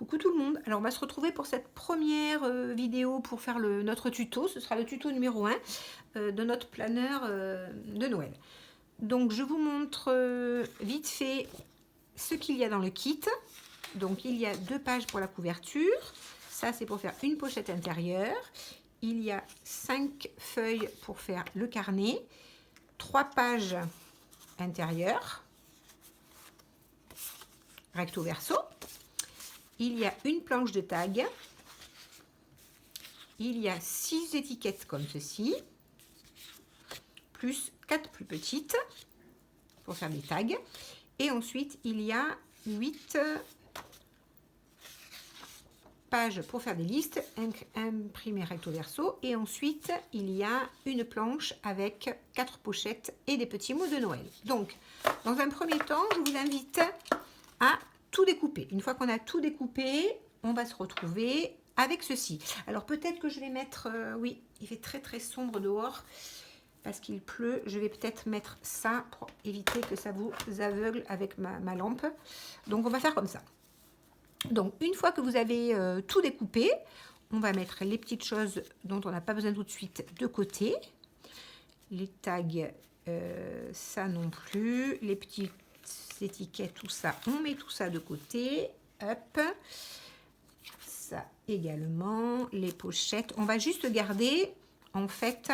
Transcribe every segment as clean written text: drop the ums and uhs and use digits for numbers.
Coucou tout le monde, alors on va se retrouver pour cette première vidéo pour faire notre tuto. Ce sera le tuto numéro 1 de notre planeur de Noël. Donc je vous montre vite fait ce qu'il y a dans le kit. Donc il y a 2 pages pour la couverture, ça c'est pour faire une pochette intérieure. Il y a 5 feuilles pour faire le carnet, 3 pages intérieures, recto verso. Il y a une planche de tag, il y a 6 étiquettes comme ceci, plus 4 plus petites pour faire des tags. Et ensuite, il y a 8 pages pour faire des listes, imprimées recto verso. Et ensuite, il y a une planche avec 4 pochettes et des petits mots de Noël. Donc, dans un premier temps, je vous invite à tout découper. Une fois qu'on a tout découpé, on va se retrouver avec ceci. Alors peut-être que je vais mettre, oui, il fait très très sombre dehors parce qu'il pleut. Je vais peut-être mettre ça pour éviter que ça vous aveugle avec ma lampe. Donc on va faire comme ça. Donc une fois que vous avez tout découpé, on va mettre les petites choses dont on n'a pas besoin tout de suite de côté. Les tags, ça non plus. Les petites étiquettes, tout ça, on met tout ça de côté. Hop. Ça également. Les pochettes, on va juste garder, en fait,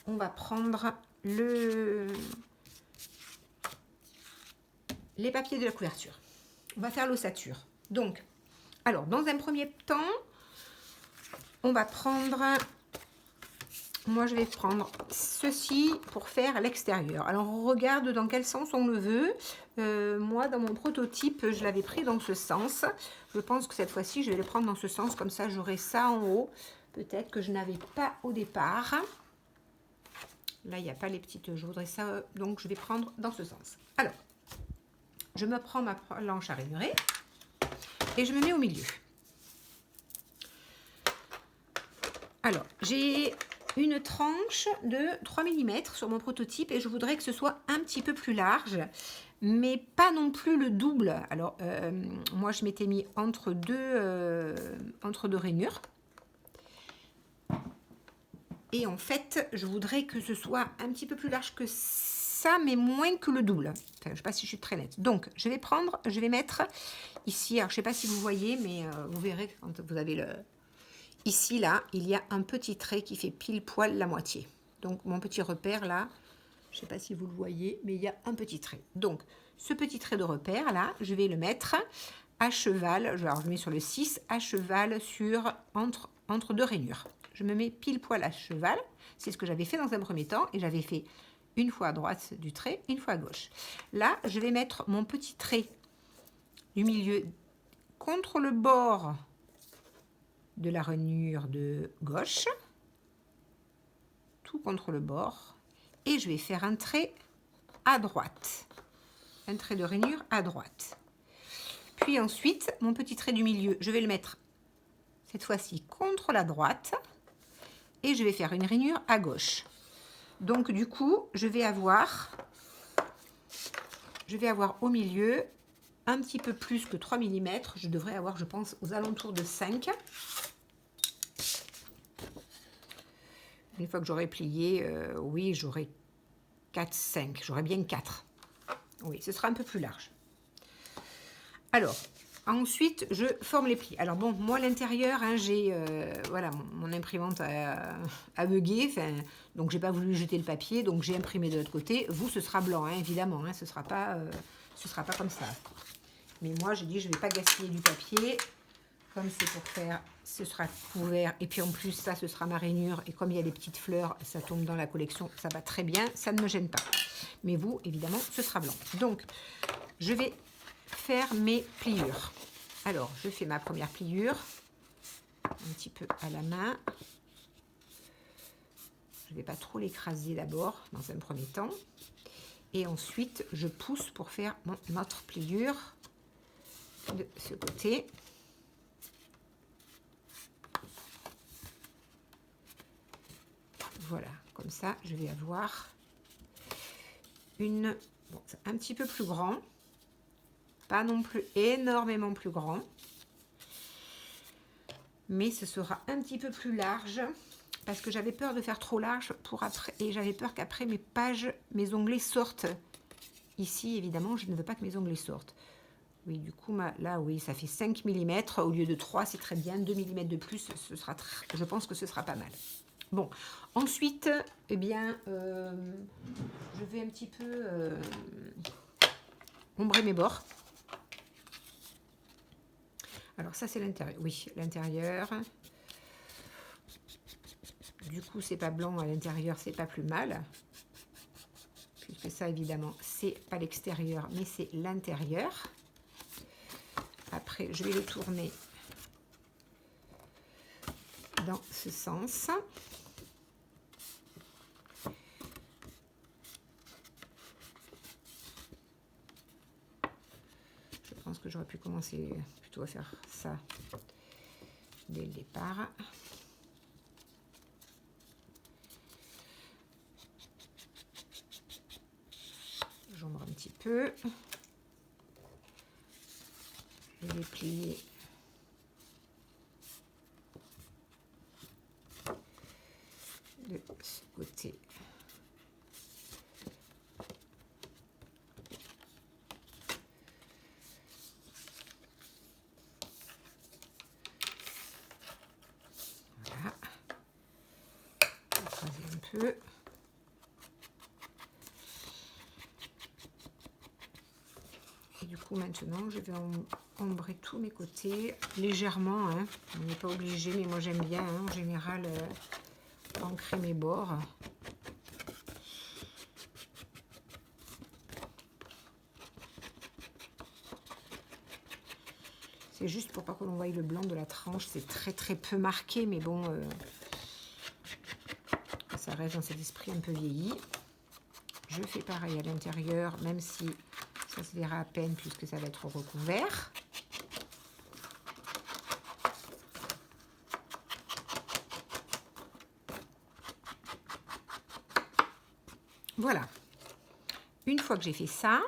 on va prendre les papiers de la couverture. On va faire l'ossature. Donc, alors, dans un premier temps, on va prendre... Moi, je vais prendre ceci pour faire l'extérieur. Alors, on regarde dans quel sens on le veut. Moi, dans mon prototype, je l'avais pris dans ce sens. Je pense que cette fois-ci, je vais le prendre dans ce sens. Comme ça, j'aurai ça en haut. Peut-être que je n'avais pas au départ. Là, il n'y a pas les petites... Je voudrais ça, donc je vais prendre dans ce sens. Alors, je me prends ma planche à ranurer et je me mets au milieu. Alors, j'ai une tranche de 3 mm sur mon prototype et je voudrais que ce soit un petit peu plus large, mais pas non plus le double. Alors, moi, je m'étais mis entre deux rainures. Et en fait, je voudrais que ce soit un petit peu plus large que ça, mais moins que le double. Enfin, je ne sais pas si je suis très nette. Donc, je vais mettre ici, alors je ne sais pas si vous voyez, mais vous verrez quand vous avez le... Ici, là, il y a un petit trait qui fait pile poil la moitié. Donc, mon petit repère, là, je ne sais pas si vous le voyez, mais il y a un petit trait. Donc, ce petit trait de repère, là, je vais le mettre à cheval. Alors, je mets sur le 6, à cheval sur entre 2 rainures. Je me mets pile poil à cheval. C'est ce que j'avais fait dans un premier temps. Et j'avais fait une fois à droite du trait, une fois à gauche. Là, je vais mettre mon petit trait du milieu contre le bord de la rainure de gauche, tout contre le bord, et je vais faire un trait à droite, un trait de rainure à droite. Puis ensuite, mon petit trait du milieu, je vais le mettre cette fois-ci contre la droite, et je vais faire une rainure à gauche. Donc du coup, je vais avoir au milieu un petit peu plus que 3 mm, je devrais avoir, je pense, aux alentours de 5. Une fois que j'aurai plié, oui, j'aurai 4, 5. J'aurai bien 4. Oui, ce sera un peu plus large. Alors, ensuite, je forme les plis. Alors bon, moi, à l'intérieur, hein, j'ai... voilà, mon imprimante a bugué. Donc, j'ai pas voulu jeter le papier. Donc, j'ai imprimé de l'autre côté. Vous, ce sera blanc, hein, évidemment. Hein, ce sera pas comme ça. Mais moi, j'ai dit, je vais pas gaspiller du papier. Comme c'est pour faire, ce sera couvert. Et puis en plus, ça, ce sera ma rainure. Et comme il y a des petites fleurs, ça tombe dans la collection. Ça va très bien, ça ne me gêne pas. Mais vous, évidemment, ce sera blanc. Donc, je vais faire mes pliures. Alors, je fais ma première pliure. Un petit peu à la main. Je ne vais pas trop l'écraser d'abord, dans un premier temps. Et ensuite, je pousse pour faire mon autre pliure de ce côté. Voilà, comme ça, je vais avoir une... Bon, c'est un petit peu plus grand. pas non plus énormément plus grand. Mais ce sera un petit peu plus large. Parce que j'avais peur de faire trop large pour après. Et j'avais peur qu'après mes pages, mes onglets sortent. Ici, évidemment, je ne veux pas que mes onglets sortent. Oui, du coup, là, oui, ça fait 5 mm. Au lieu de 3, c'est très bien. 2 mm de plus, je pense que ce sera pas mal. Bon, ensuite, eh bien, je vais un petit peu ombrer mes bords. Alors ça, c'est l'intérieur. Oui, l'intérieur. Du coup, c'est pas blanc à l'intérieur, c'est pas plus mal. Puisque ça, évidemment, c'est pas l'extérieur, mais c'est l'intérieur. Après, je vais le tourner dans ce sens. Je pense que j'aurais pu commencer plutôt à faire ça dès le départ. J'ombre un petit peu. Je vais plier de ce côté. Voilà. Écraser un peu. Et du coup, maintenant, je vais ombrer tous mes côtés légèrement. Hein. On n'est pas obligé, mais moi j'aime bien hein, en général ancrer mes bords. C'est juste pour pas que l'on voie le blanc de la tranche. C'est très très peu marqué, mais bon, ça reste dans cet esprit un peu vieilli. Je fais pareil à l'intérieur, même si ça se verra à peine puisque ça va être recouvert. Voilà. Une fois que j'ai fait ça,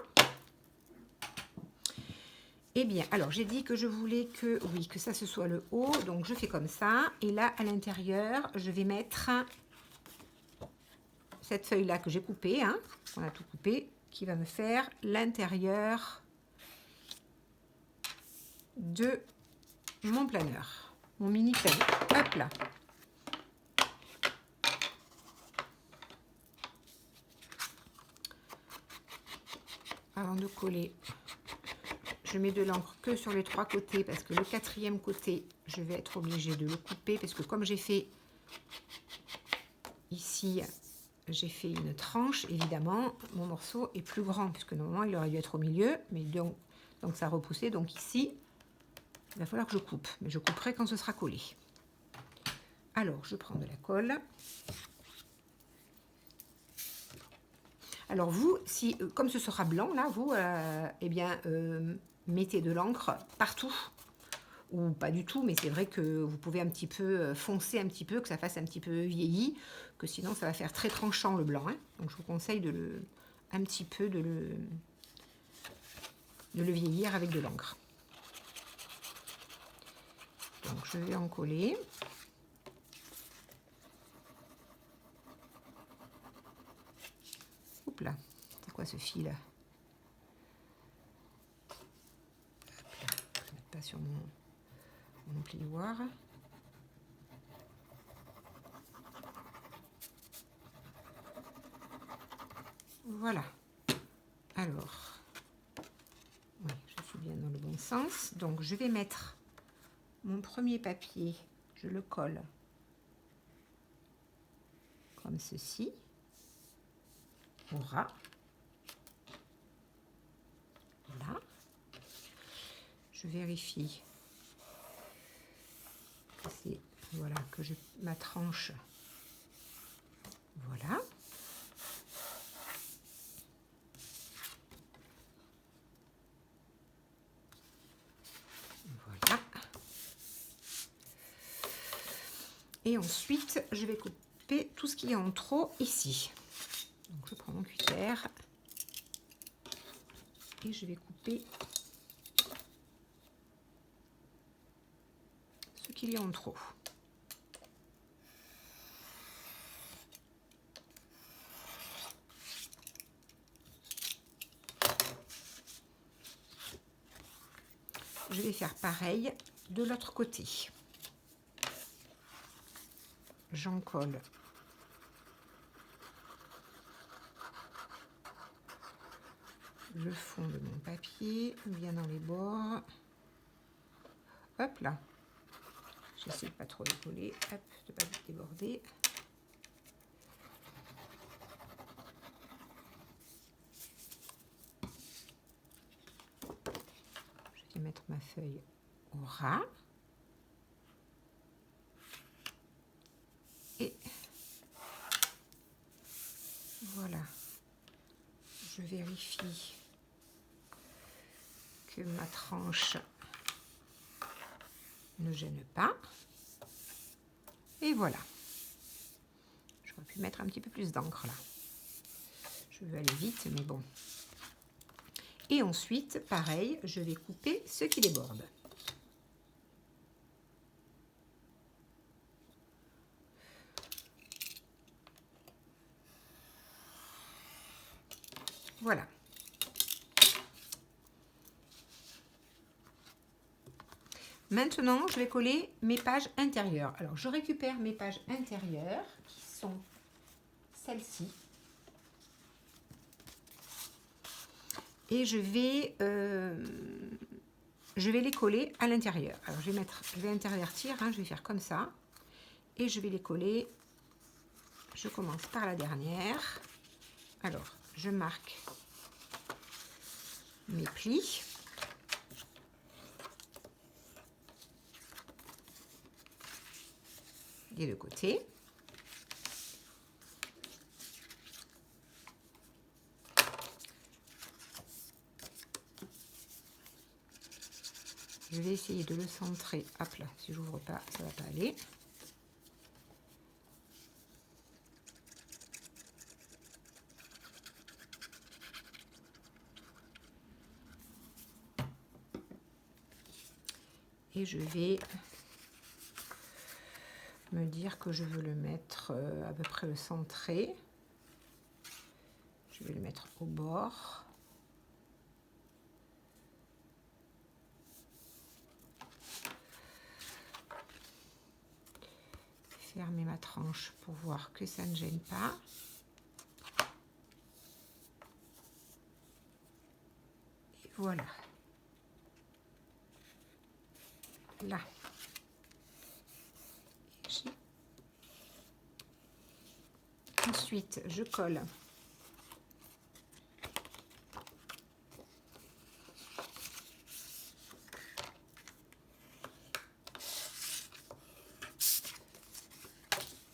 eh bien, alors j'ai dit que je voulais que, oui, que ça ce soit le haut, donc je fais comme ça. Et là, à l'intérieur, je vais mettre cette feuille-là que j'ai coupée, hein, on a tout coupé, qui va me faire l'intérieur de mon planeur, mon mini planeur. Hop là. Avant de coller, je mets de l'encre que sur les 3 côtés parce que le 4e côté, je vais être obligée de le couper parce que comme j'ai fait ici, j'ai fait une tranche, évidemment, mon morceau est plus grand puisque normalement il aurait dû être au milieu, mais donc ça a repoussé. Donc ici, il va falloir que je coupe, mais je couperai quand ce sera collé. Alors, je prends de la colle. Alors vous, si comme ce sera blanc là, vous, eh bien, mettez de l'encre partout ou pas du tout, mais c'est vrai que vous pouvez un petit peu foncer un petit peu, que ça fasse un petit peu vieilli, que sinon ça va faire très tranchant le blanc. Hein. Donc je vous conseille de un petit peu de le vieillir avec de l'encre. Donc je vais en coller. Oups là, c'est quoi ce fil là? Je ne mets pas sur mon plioir. Voilà. Alors, oui, je suis bien dans le bon sens. Donc je vais mettre mon premier papier, je le colle comme ceci. Au ras. Là. Je vérifie que c'est, voilà, que je ma tranche. Voilà. Voilà. Et ensuite, je vais couper tout ce qui est en trop ici. Donc je prends mon cutter et je vais couper ce qu'il y a en trop. Je vais faire pareil de l'autre côté. J'en colle le fond de mon papier, bien dans les bords. Hop là. J'essaie de pas trop le coller, hop, de pas déborder. Je vais mettre ma feuille au ras. Et voilà. Je vérifie que ma tranche ne gêne pas. Et voilà. J'aurais pu mettre un petit peu plus d'encre là. Je veux aller vite, mais bon. Et ensuite, pareil, je vais couper ce qui déborde. Voilà. Maintenant, je vais coller mes pages intérieures. Alors, je récupère mes pages intérieures, qui sont celles-ci. Et je vais les coller à l'intérieur. Alors, je vais intervertir, hein, je vais faire comme ça. Et je vais les coller. Je commence par la dernière. Alors, je marque mes plis. Des deux côtés. Je vais essayer de le centrer. Hop là, si j'ouvre pas, ça va pas aller. Et je vais me dire que je veux le mettre à peu près le centrer. Je vais le mettre au bord. Fermer ma tranche pour voir que ça ne gêne pas. Et voilà. Là. Ensuite, je colle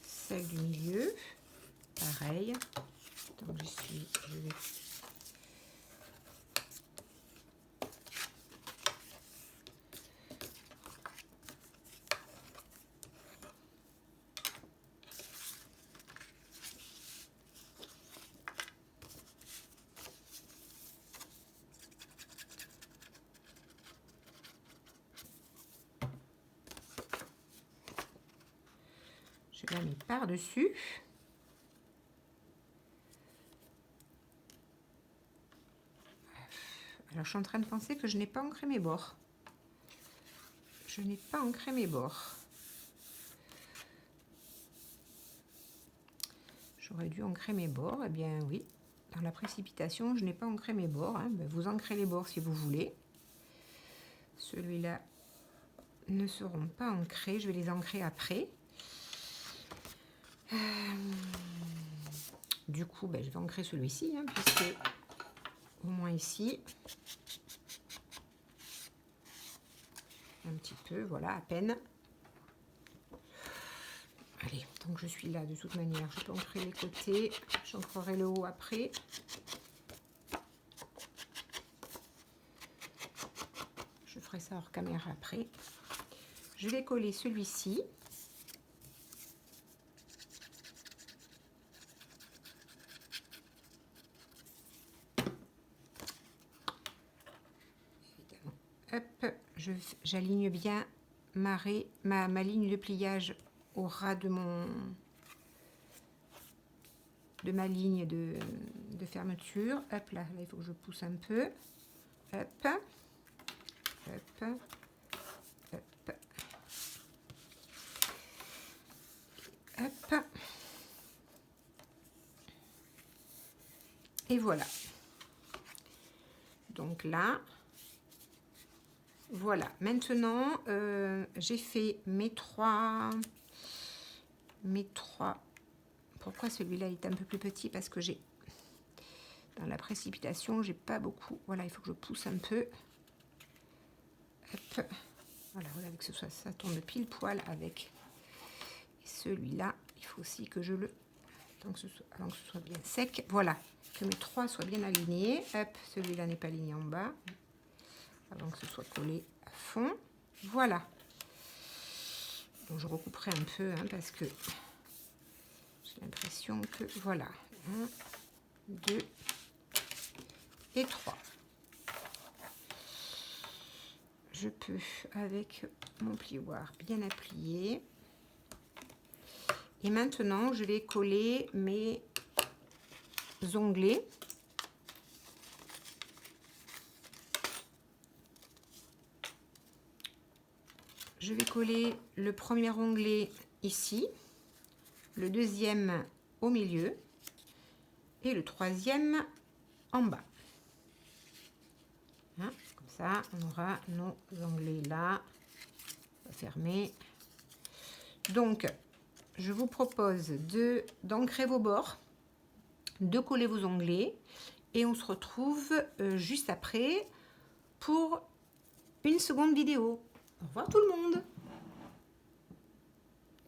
celle du milieu. Pareil. Donc je vais la mets par-dessus. Alors, je suis en train de penser que je n'ai pas ancré mes bords. Je n'ai pas ancré mes bords. J'aurais dû ancrer mes bords. Eh bien, oui. Dans la précipitation, je n'ai pas ancré mes bords. Hein. Ben, vous ancrez les bords si vous voulez. Celui-là ne seront pas ancrés. Je vais les ancrer après. Du coup, ben, je vais ancrer celui-ci, hein, puisque au moins ici, un petit peu, voilà, à peine. Allez, tant que je suis là, de toute manière, je peux ancrer les côtés, j'ancrerai le haut après. Je ferai ça hors caméra après. Je vais coller celui-ci. Hop, j'aligne bien ma ligne de pliage au ras de ma ligne de fermeture. Hop là, il faut que je pousse un peu. Hop, hop, hop, hop. Et voilà. Donc là, voilà. Maintenant, j'ai fait mes trois. Pourquoi celui-là est un peu plus petit? Parce que j'ai, dans la précipitation, j'ai pas beaucoup. Voilà, il faut que je pousse un peu. Hop. Voilà, voilà, que ça tombe pile poil avec. Et celui-là, il faut aussi que je le, avant que ce soit bien sec. Voilà, que mes trois soient bien alignés. Hop, celui-là n'est pas aligné en bas. Avant que ce soit collé à fond. Voilà. Donc je recouperai un peu parce que j'ai l'impression que voilà. 1, 2 et 3. Je peux, avec mon plioir bien applié. Et maintenant, je vais coller mes onglets. Je vais coller le premier onglet ici, le deuxième au milieu et le troisième en bas. Hein, comme ça, on aura nos onglets là. On va fermer. Donc, je vous propose d'ancrer vos bords, de coller vos onglets et on se retrouve juste après pour une seconde vidéo. Au revoir tout le monde!